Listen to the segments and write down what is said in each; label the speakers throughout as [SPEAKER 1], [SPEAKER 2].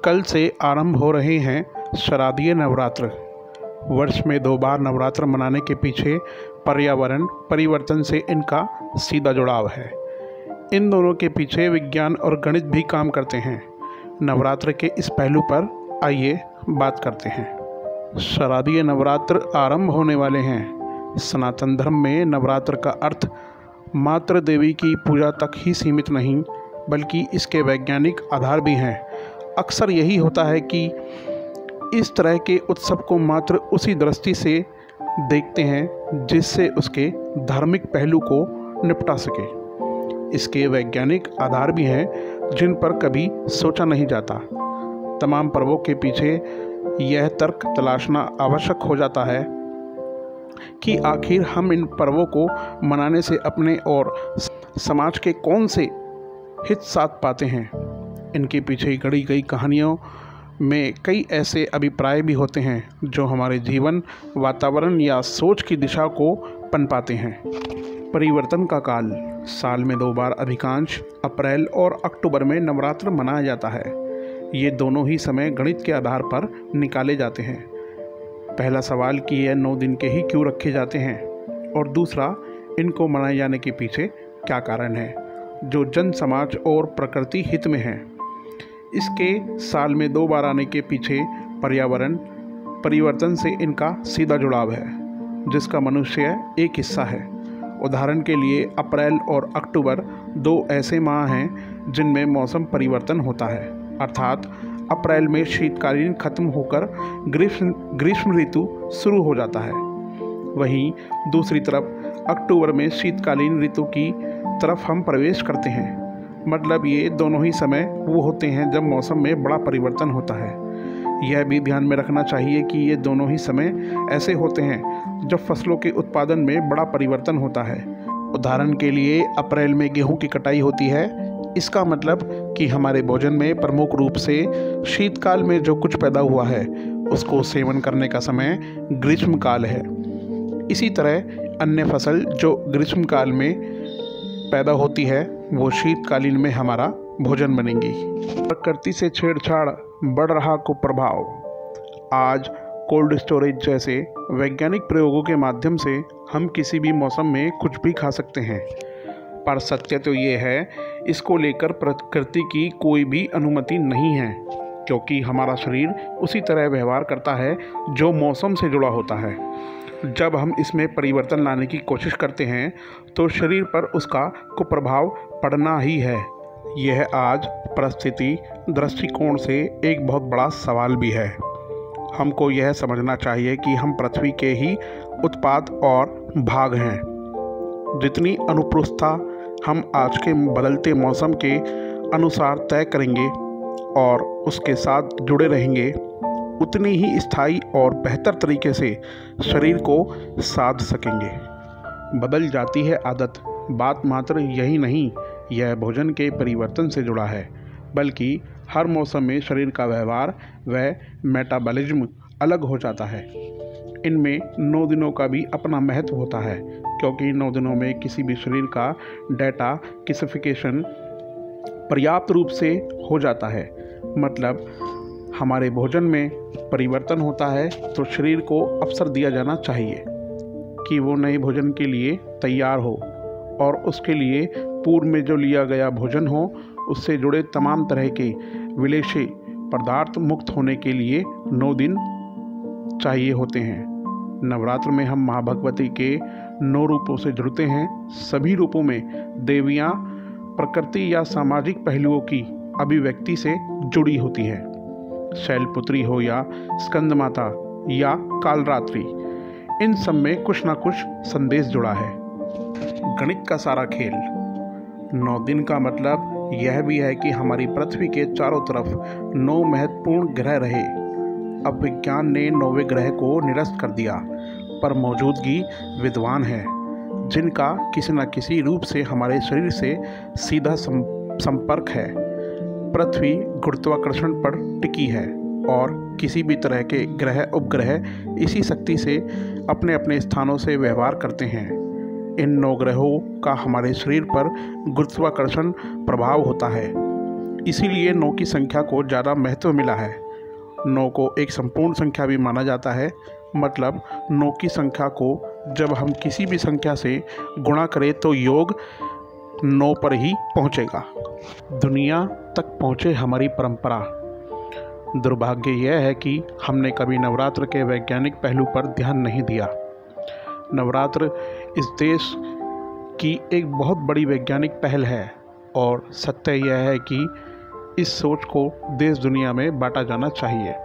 [SPEAKER 1] कल से आरंभ हो रहे हैं शारदीय नवरात्र। वर्ष में 2 बार नवरात्र मनाने के पीछे पर्यावरण परिवर्तन से इनका सीधा जुड़ाव है। इन दोनों के पीछे विज्ञान और गणित भी काम करते हैं। नवरात्र के इस पहलू पर आइए बात करते हैं। शारदीय नवरात्र आरंभ होने वाले हैं। सनातन धर्म में नवरात्र का अर्थ मात्र देवी की पूजा तक ही सीमित नहीं, बल्कि इसके वैज्ञानिक आधार भी हैं। अक्सर यही होता है कि इस तरह के उत्सव को मात्र उसी दृष्टि से देखते हैं जिससे उसके धार्मिक पहलू को निपटा सके। इसके वैज्ञानिक आधार भी हैं जिन पर कभी सोचा नहीं जाता। तमाम पर्वों के पीछे यह तर्क तलाशना आवश्यक हो जाता है कि आखिर हम इन पर्वों को मनाने से अपने और समाज के कौन से हित साथ पाते हैं। इनके पीछे गढ़ी गई कहानियों में कई ऐसे अभिप्राय भी होते हैं जो हमारे जीवन, वातावरण या सोच की दिशा को पनपाते हैं। परिवर्तन का काल। साल में 2 बार अधिकांश अप्रैल और अक्टूबर में नवरात्र मनाया जाता है। ये दोनों ही समय गणित के आधार पर निकाले जाते हैं। पहला सवाल कि यह 9 दिन के ही क्यों रखे जाते हैं, और दूसरा इनको मनाए जाने के पीछे क्या कारण है जो जन समाज और प्रकृति हित में है। इसके साल में 2 बार आने के पीछे पर्यावरण परिवर्तन से इनका सीधा जुड़ाव है, जिसका मनुष्य एक हिस्सा है। उदाहरण के लिए अप्रैल और अक्टूबर 2 ऐसे माह हैं जिनमें मौसम परिवर्तन होता है, अर्थात अप्रैल में शीतकालीन खत्म होकर ग्रीष्म ऋतु शुरू हो जाता है। वहीं दूसरी तरफ अक्टूबर में शीतकालीन ऋतु की तरफ हम प्रवेश करते हैं। मतलब ये दोनों ही समय वो होते हैं जब मौसम में बड़ा परिवर्तन होता है। यह भी ध्यान में रखना चाहिए कि ये दोनों ही समय ऐसे होते हैं जब फसलों के उत्पादन में बड़ा परिवर्तन होता है। उदाहरण के लिए अप्रैल में गेहूं की कटाई होती है। इसका मतलब कि हमारे भोजन में प्रमुख रूप से शीतकाल में जो कुछ पैदा हुआ है उसको सेवन करने का समय ग्रीष्मकाल है। इसी तरह अन्य फसल जो ग्रीष्मकाल में पैदा होती है वो शीतकालीन में हमारा भोजन बनेंगी। प्रकृति से छेड़छाड़, बढ़ रहा कुप्रभाव। आज कोल्ड स्टोरेज जैसे वैज्ञानिक प्रयोगों के माध्यम से हम किसी भी मौसम में कुछ भी खा सकते हैं, पर सत्य तो ये है इसको लेकर प्रकृति की कोई भी अनुमति नहीं है, क्योंकि हमारा शरीर उसी तरह व्यवहार करता है जो मौसम से जुड़ा होता है। जब हम इसमें परिवर्तन लाने की कोशिश करते हैं तो शरीर पर उसका कुप्रभाव पड़ना ही है। यह आज परिस्थिति दृष्टिकोण से एक बहुत बड़ा सवाल भी है। हमको यह समझना चाहिए कि हम पृथ्वी के ही उत्पाद और भाग हैं। जितनी अनुरूपता हम आज के बदलते मौसम के अनुसार तय करेंगे और उसके साथ जुड़े रहेंगे, उतनी ही स्थायी और बेहतर तरीके से शरीर को साध सकेंगे। बदल जाती है आदत। बात मात्र यही नहीं, यह भोजन के परिवर्तन से जुड़ा है, बल्कि हर मौसम में शरीर का व्यवहार व मेटाबॉलिज्म अलग हो जाता है। इनमें 9 दिनों का भी अपना महत्व होता है, क्योंकि 9 दिनों में किसी भी शरीर का डेटा क्लासिफिकेशन पर्याप्त रूप से हो जाता है। मतलब हमारे भोजन में परिवर्तन होता है तो शरीर को अवसर दिया जाना चाहिए कि वो नए भोजन के लिए तैयार हो, और उसके लिए पूर्व में जो लिया गया भोजन हो उससे जुड़े तमाम तरह के विलेशी पदार्थ मुक्त होने के लिए 9 दिन चाहिए होते हैं। नवरात्र में हम माँ भगवती के 9 रूपों से जुड़ते हैं। सभी रूपों में देवियाँ प्रकृति या सामाजिक पहलुओं की अभिव्यक्ति से जुड़ी होती है। शैलपुत्री हो या स्कंद माता या कालरात्रि, इन सब में कुछ ना कुछ संदेश जुड़ा है। गणित का सारा खेल। 9 दिन का मतलब यह भी है कि हमारी पृथ्वी के चारों तरफ 9 महत्वपूर्ण ग्रह रहे। अब विज्ञान ने 9वें ग्रह को निरस्त कर दिया, पर मौजूदगी विद्वान है जिनका किसी न किसी रूप से हमारे शरीर से सीधा संपर्क है। पृथ्वी गुरुत्वाकर्षण पर टिकी है और किसी भी तरह के ग्रह उपग्रह इसी शक्ति से अपने अपने स्थानों से व्यवहार करते हैं। इन 9 ग्रहों का हमारे शरीर पर गुरुत्वाकर्षण प्रभाव होता है। इसीलिए 9 की संख्या को ज़्यादा महत्व मिला है। 9 को एक संपूर्ण संख्या भी माना जाता है, मतलब 9 की संख्या को जब हम किसी भी संख्या से गुणा करें तो योग 9 पर ही पहुंचेगा। दुनिया तक पहुंचे हमारी परंपरा। दुर्भाग्य यह है कि हमने कभी नवरात्र के वैज्ञानिक पहलू पर ध्यान नहीं दिया। नवरात्र इस देश की एक बहुत बड़ी वैज्ञानिक पहल है और सत्य यह है कि इस सोच को देश दुनिया में बांटा जाना चाहिए।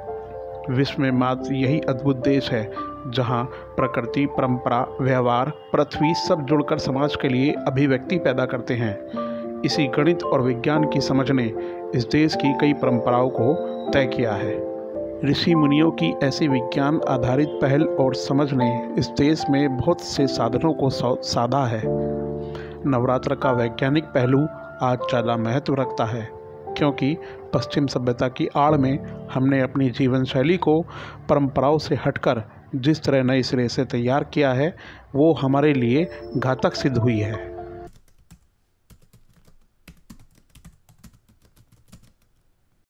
[SPEAKER 1] विश्व में मात्र यही अद्भुत देश है जहां प्रकृति, परंपरा, व्यवहार, पृथ्वी सब जुड़कर समाज के लिए अभिव्यक्ति पैदा करते हैं। इसी गणित और विज्ञान की समझ ने इस देश की कई परंपराओं को तय किया है। ऋषि मुनियों की ऐसी विज्ञान आधारित पहल और समझ ने इस देश में बहुत से साधनों को साधा है। नवरात्र का वैज्ञानिक पहलू आज ज़्यादा महत्व रखता है, क्योंकि पश्चिम सभ्यता की आड़ में हमने अपनी जीवन शैली को परंपराओं से हटकर जिस तरह नए सिरे से तैयार किया है, वो हमारे लिए घातक सिद्ध हुई है।